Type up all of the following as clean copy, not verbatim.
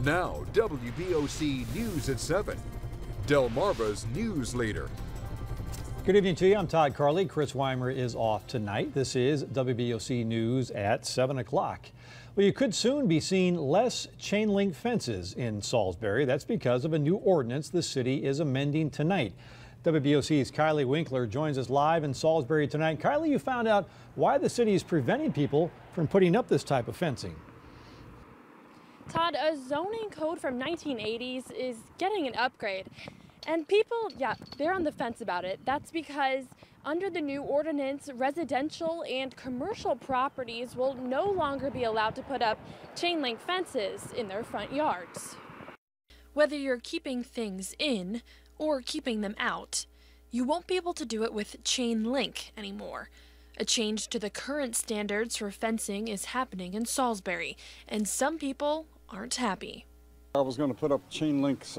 Now, WBOC News at 7. Delmarva's news leader. Good evening to you. I'm Todd Carley. Chris Weimer is off tonight. This is WBOC News at 7 o'clock. Well, you could soon be seeing less chain-link fences in Salisbury. That's because of a new ordinance the city is amending tonight. WBOC's Kylie Winkler joins us live in Salisbury tonight. Kylie, you found out why the city is preventing people from putting up this type of fencing. Todd, a zoning code from 1980s is getting an upgrade. And people, they're on the fence about it. That's because under the new ordinance, residential and commercial properties will no longer be allowed to put up chain link fences in their front yards. Whether you're keeping things in or keeping them out, you won't be able to do it with chain link anymore. A change to the current standards for fencing is happening in Salisbury, and some people aren't happy. I was going to put up chain links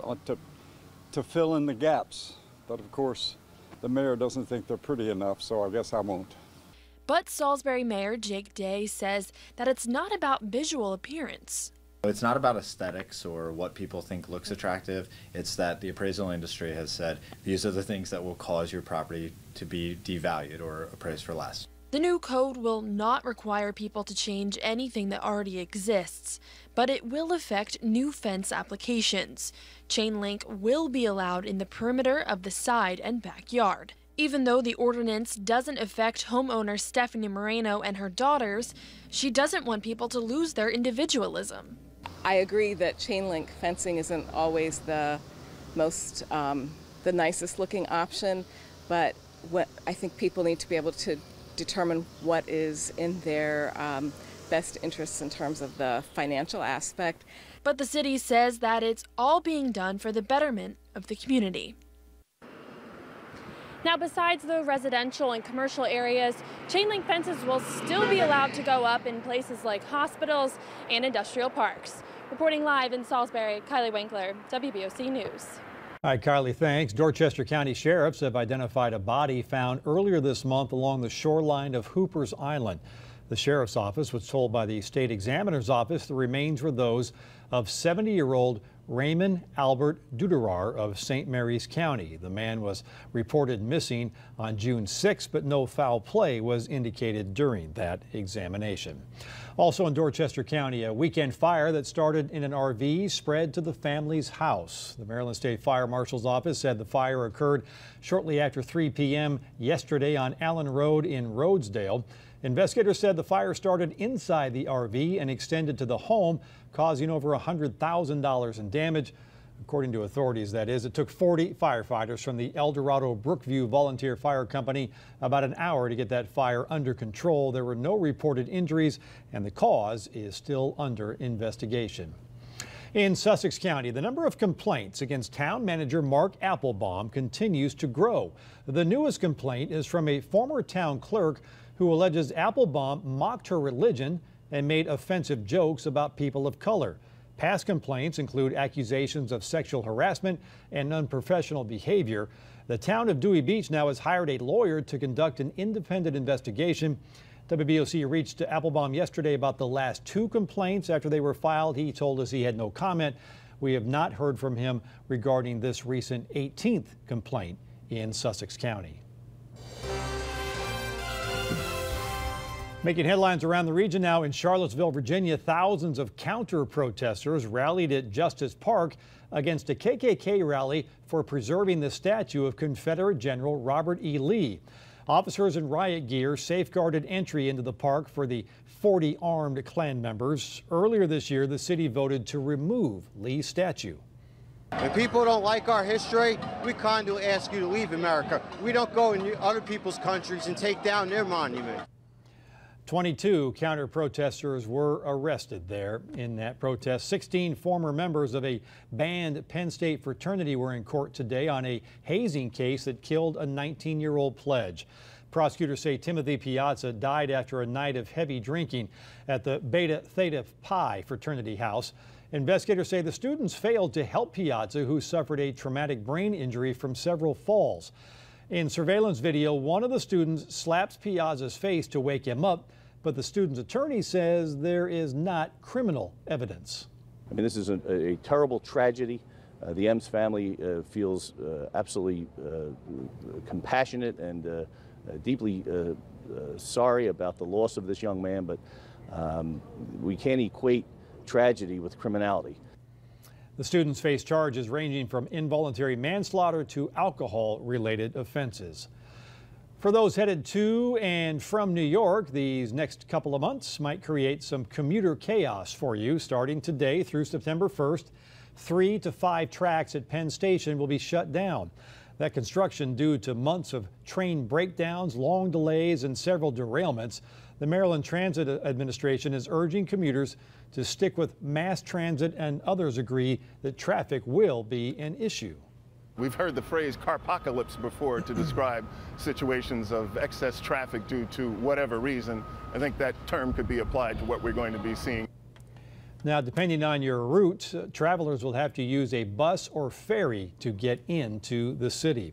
to fill in the gaps, but of course the mayor doesn't think they're pretty enough, so I guess I won't. But Salisbury Mayor Jake Day says that it's not about visual appearance. It's not about aesthetics or what people think looks attractive. It's that the appraisal industry has said these are the things that will cause your property to be devalued or appraised for less. The new code will not require people to change anything that already exists, but it will affect new fence applications. Chain link will be allowed in the perimeter of the side and backyard. Even though the ordinance doesn't affect homeowner Stephanie Moreno and her daughters, she doesn't want people to lose their individualism. I agree that chain link fencing isn't always the most, the nicest looking option, but I think people need to be able to determine what is in their best interests in terms of the financial aspect. But the city says that it's all being done for the betterment of the community. Now, besides the residential and commercial areas, chain link fences will still be allowed to go up in places like hospitals and industrial parks. Reporting live in Salisbury, Kylie Winkler, WBOC News. All right, Kylie, thanks. Dorchester County sheriffs have identified a body found earlier this month along the shoreline of Hoopers Island. The sheriff's office was told by the state examiner's office the remains were those of 70-year-old Raymond Albert Duderar of St. Mary's County. The man was reported missing on June 6, but no foul play was indicated during that examination. Also in Dorchester County, a weekend fire that started in an RV spread to the family's house. The Maryland State Fire Marshal's office said the fire occurred shortly after 3 p.m. yesterday on Allen Road in Rhodesdale. Investigators said the fire started inside the RV and extended to the home, causing over $100,000 in damage. According to authorities, that is, it took 40 firefighters from the El Dorado Brookview Volunteer Fire Company about an hour to get that fire under control. There were no reported injuries, and the cause is still under investigation. In Sussex County, the number of complaints against town manager Mark Applebaum continues to grow. The newest complaint is from a former town clerk who alleges Applebaum mocked her religion and made offensive jokes about people of color. Past complaints include accusations of sexual harassment and unprofessional behavior. The town of Dewey Beach now has hired a lawyer to conduct an independent investigation. WBOC reached to Applebaum yesterday about the last 2 complaints after they were filed. He told us he had no comment. We have not heard from him regarding this recent 18th complaint in Sussex County. Making headlines around the region now in Charlottesville, Virginia, thousands of counter-protesters rallied at Justice Park against a KKK rally for preserving the statue of Confederate General Robert E. Lee. Officers in riot gear safeguarded entry into the park for the 40 armed Klan members. Earlier this year, the city voted to remove Lee's statue. If people don't like our history, we kindly ask you to leave America. We don't go in other people's countries and take down their monument. 22 counter-protesters were arrested there in that protest. 16 former members of a banned Penn State fraternity were in court today on a hazing case that killed a 19-year-old pledge. Prosecutors say Timothy Piazza died after a night of heavy drinking at the Beta Theta Pi fraternity house. Investigators say the students failed to help Piazza, who suffered a traumatic brain injury from several falls. In surveillance video, one of the students slaps Piazza's face to wake him up, but the student's attorney says there is not criminal evidence. I mean, this is a terrible tragedy. The M's family feels absolutely compassionate and deeply sorry about the loss of this young man, but we can't equate tragedy with criminality. The students face charges ranging from involuntary manslaughter to alcohol-related offenses. For those headed to and from New York, these next couple of months might create some commuter chaos for you. Starting today through September 1st, 3 to 5 tracks at Penn Station will be shut down. That construction due to months of train breakdowns, long delays, and several derailments. The Maryland Transit Administration is urging commuters to stick with mass transit, and others agree that traffic will be an issue. We've heard the phrase carpocalypse before to describe situations of excess traffic due to whatever reason. I think that term could be applied to what we're going to be seeing. Now, depending on your route, travelers will have to use a bus or ferry to get into the city.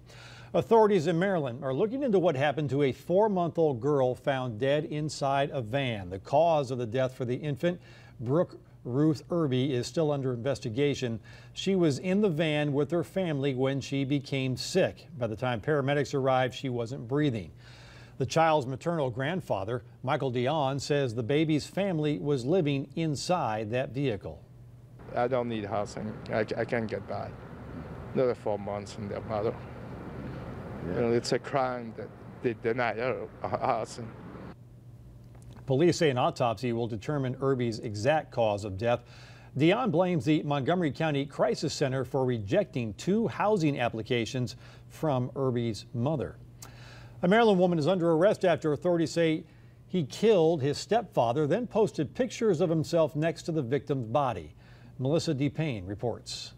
Authorities in Maryland are looking into what happened to a 4-month-old girl found dead inside a van. The cause of the death for the infant, Brooke Ruth Irby, is still under investigation. She was in the van with her family when she became sick. By the time paramedics arrived, she wasn't breathing. The child's maternal grandfather, Michael Dion, says the baby's family was living inside that vehicle. I don't need housing. I can't get by. Another 4 months in their mother. Yeah. You know, it's a crime that they deny her housing. Police say an autopsy will determine Irby's exact cause of death. Dion blames the Montgomery County Crisis Center for rejecting 2 housing applications from Irby's mother. A Maryland woman is under arrest after authorities say he killed his stepfather, then posted pictures of himself next to the victim's body. Melissa DePayne reports.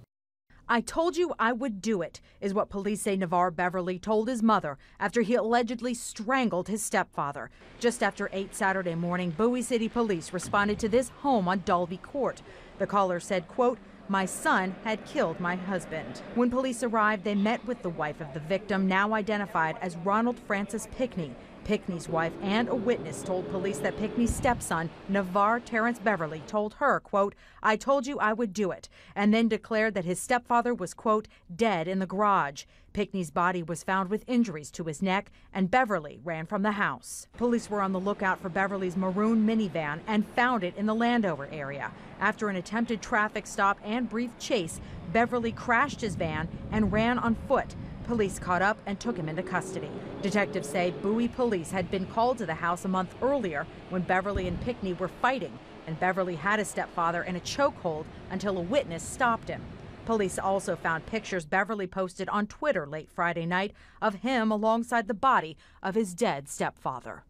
"I told you I would do it," is what police say Navarre Beverly told his mother after he allegedly strangled his stepfather. Just after 8 Saturday morning, Bowie City Police responded to this home on Dalby Court. The caller said, quote, "My son had killed my husband." When police arrived, they met with the wife of the victim, now identified as Ronald Francis Pickney. Pickney's wife and a witness told police that Pickney's stepson, Navarre Terrence Beverly, told her, quote, "I told you I would do it," and then declared that his stepfather was, quote, "dead in the garage." Pickney's body was found with injuries to his neck, and Beverly ran from the house. Police were on the lookout for Beverly's maroon minivan and found it in the Landover area. After an attempted traffic stop and brief chase, Beverly crashed his van and ran on foot. Police caught up and took him into custody. Detectives say Bowie police had been called to the house a month earlier when Beverly and Pickney were fighting, and Beverly had his stepfather in a chokehold until a witness stopped him. Police also found pictures Beverly posted on Twitter late Friday night of him alongside the body of his dead stepfather.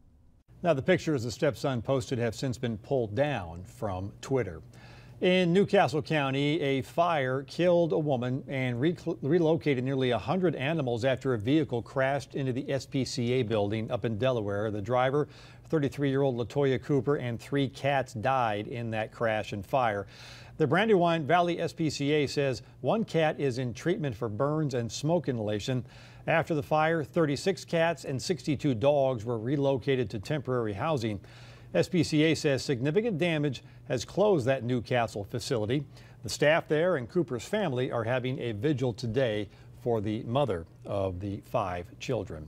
Now, the pictures the stepson posted have since been pulled down from Twitter. In Newcastle County, a fire killed a woman and relocated nearly 100 animals after a vehicle crashed into the SPCA building up in Delaware. The driver, 33-year-old Latoya Cooper, and 3 cats died in that crash and fire. The Brandywine Valley SPCA says 1 cat is in treatment for burns and smoke inhalation. After the fire, 36 cats and 62 dogs were relocated to temporary housing. SPCA says significant damage has closed that Newcastle facility. The staff there and Cooper's family are having a vigil today for the mother of the 5 children.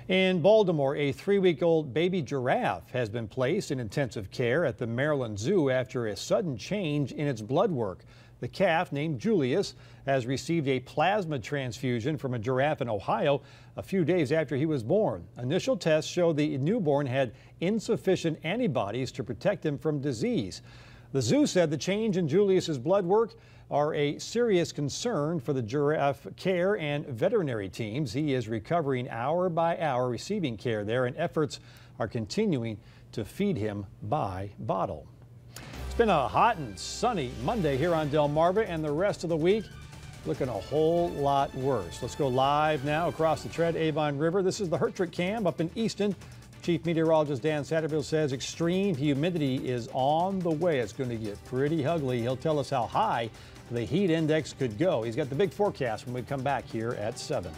In Baltimore, a 3-week-old baby giraffe has been placed in intensive care at the Maryland Zoo after a sudden change in its blood work. The calf, named Julius, has received a plasma transfusion from a giraffe in Ohio a few days after he was born. Initial tests show the newborn had insufficient antibodies to protect him from disease. The zoo said the change in Julius's blood work are a serious concern for the giraffe care and veterinary teams. He is recovering hour by hour, receiving care there, and efforts are continuing to feed him by bottle. It's been a hot and sunny Monday here on Delmarva, and the rest of the week looking a whole lot worse. Let's go live now across the Tread Avon River. This is the Hertrick Cam up in Easton. Chief Meteorologist Dan Satterfield says extreme humidity is on the way. It's going to get pretty ugly. He'll tell us how high the heat index could go. He's got the big forecast when we come back here at 7.